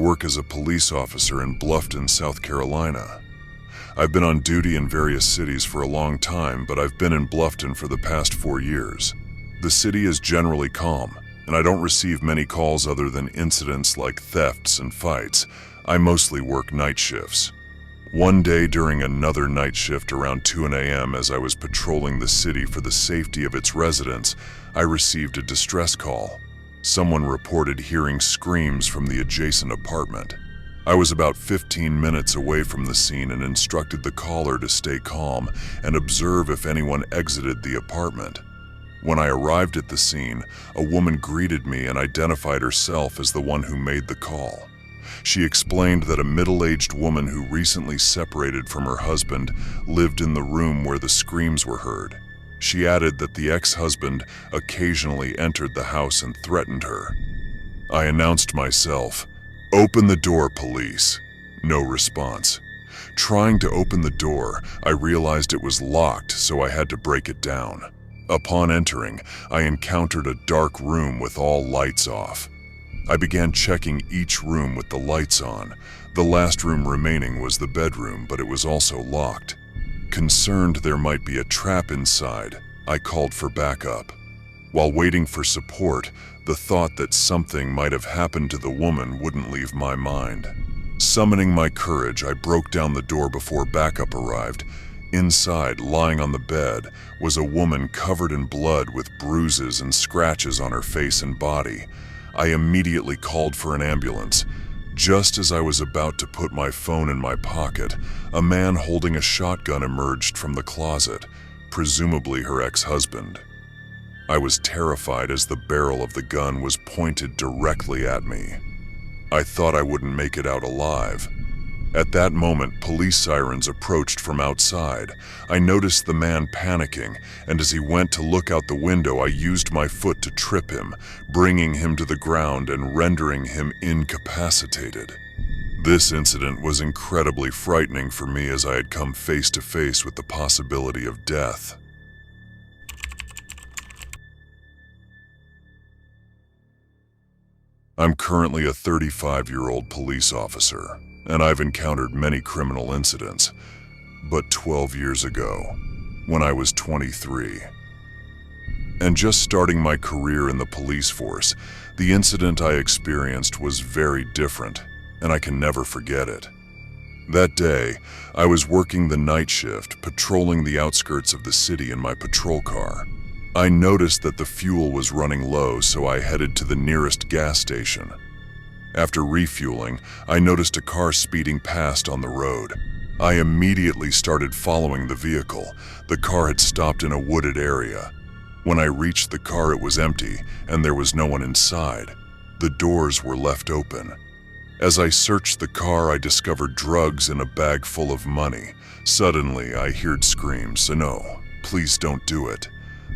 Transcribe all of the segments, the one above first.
work as a police officer in Bluffton, South Carolina. I've been on duty in various cities for a long time, but I've been in Bluffton for the past 4 years. The city is generally calm, and I don't receive many calls other than incidents like thefts and fights. I mostly work night shifts. One day during another night shift around 2 a.m. as I was patrolling the city for the safety of its residents, I received a distress call. Someone reported hearing screams from the adjacent apartment. I was about 15 minutes away from the scene and instructed the caller to stay calm and observe if anyone exited the apartment. When I arrived at the scene, a woman greeted me and identified herself as the one who made the call. She explained that a middle-aged woman who recently separated from her husband lived in the room where the screams were heard. She added that the ex-husband occasionally entered the house and threatened her. I announced myself. "Open the door, police." No response. Trying to open the door, I realized it was locked, so I had to break it down. Upon entering, I encountered a dark room with all lights off. I began checking each room with the lights on. The last room remaining was the bedroom, but it was also locked. Concerned there might be a trap inside, I called for backup. While waiting for support, the thought that something might have happened to the woman wouldn't leave my mind. Summoning my courage, I broke down the door before backup arrived. Inside, lying on the bed, was a woman covered in blood with bruises and scratches on her face and body. I immediately called for an ambulance. Just as I was about to put my phone in my pocket, a man holding a shotgun emerged from the closet, presumably her ex-husband. I was terrified as the barrel of the gun was pointed directly at me. I thought I wouldn't make it out alive. At that moment, police sirens approached from outside. I noticed the man panicking, and as he went to look out the window, I used my foot to trip him, bringing him to the ground and rendering him incapacitated. This incident was incredibly frightening for me as I had come face to face with the possibility of death. I'm currently a 35-year-old police officer, and I've encountered many criminal incidents, but 12 years ago, when I was 23, and just starting my career in the police force, the incident I experienced was very different, and I can never forget it. That day, I was working the night shift, patrolling the outskirts of the city in my patrol car. I noticed that the fuel was running low, so I headed to the nearest gas station. After refueling, I noticed a car speeding past on the road. I immediately started following the vehicle. The car had stopped in a wooded area. When I reached the car, it was empty, and there was no one inside. The doors were left open. As I searched the car, I discovered drugs and a bag full of money. Suddenly, I heard screams, "No, please don't do it."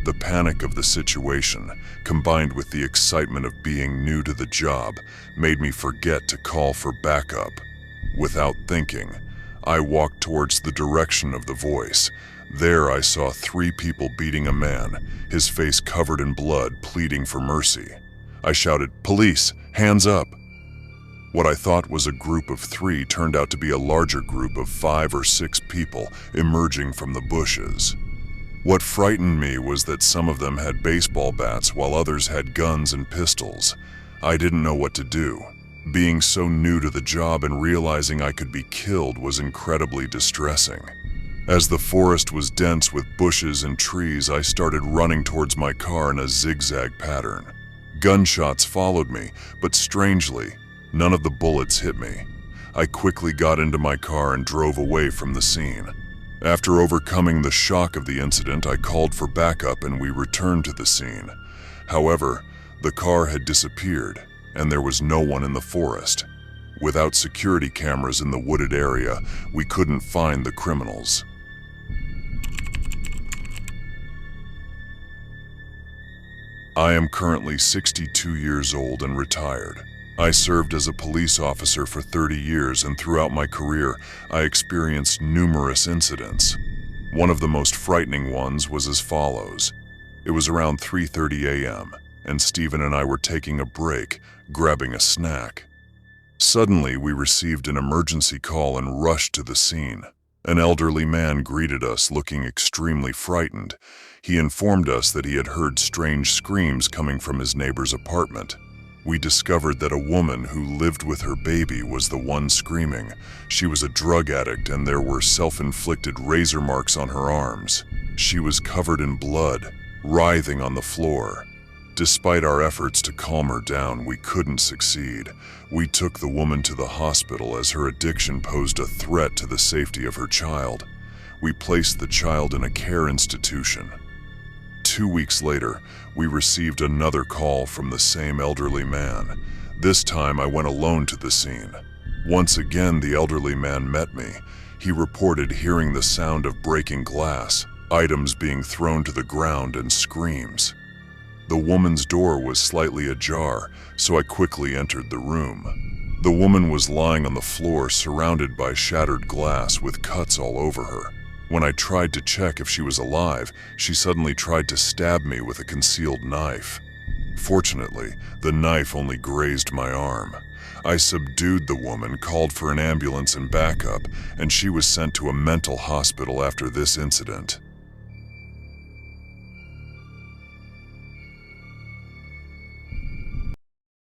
The panic of the situation, combined with the excitement of being new to the job, made me forget to call for backup. Without thinking, I walked towards the direction of the voice. There I saw 3 people beating a man, his face covered in blood, pleading for mercy. I shouted, "Police, hands up!" What I thought was a group of 3 turned out to be a larger group of 5 or 6 people emerging from the bushes. What frightened me was that some of them had baseball bats while others had guns and pistols. I didn't know what to do. Being so new to the job and realizing I could be killed was incredibly distressing. As the forest was dense with bushes and trees, I started running towards my car in a zigzag pattern. Gunshots followed me, but strangely, none of the bullets hit me. I quickly got into my car and drove away from the scene. After overcoming the shock of the incident, I called for backup and we returned to the scene. However, the car had disappeared and there was no one in the forest. Without security cameras in the wooded area, we couldn't find the criminals. I am currently 62 years old and retired. I served as a police officer for 30 years, and throughout my career, I experienced numerous incidents. One of the most frightening ones was as follows. It was around 3:30 a.m., and Stephen and I were taking a break, grabbing a snack. Suddenly, we received an emergency call and rushed to the scene. An elderly man greeted us, looking extremely frightened. He informed us that he had heard strange screams coming from his neighbor's apartment. We discovered that a woman who lived with her baby was the one screaming. She was a drug addict and there were self-inflicted razor marks on her arms. She was covered in blood, writhing on the floor. Despite our efforts to calm her down, we couldn't succeed. We took the woman to the hospital as her addiction posed a threat to the safety of her child. We placed the child in a care institution. 2 weeks later, we received another call from the same elderly man. This time I went alone to the scene. Once again, the elderly man met me. He reported hearing the sound of breaking glass, items being thrown to the ground, and screams. The woman's door was slightly ajar, so I quickly entered the room. The woman was lying on the floor, surrounded by shattered glass with cuts all over her. When I tried to check if she was alive, she suddenly tried to stab me with a concealed knife. Fortunately, the knife only grazed my arm. I subdued the woman, called for an ambulance and backup, and she was sent to a mental hospital after this incident.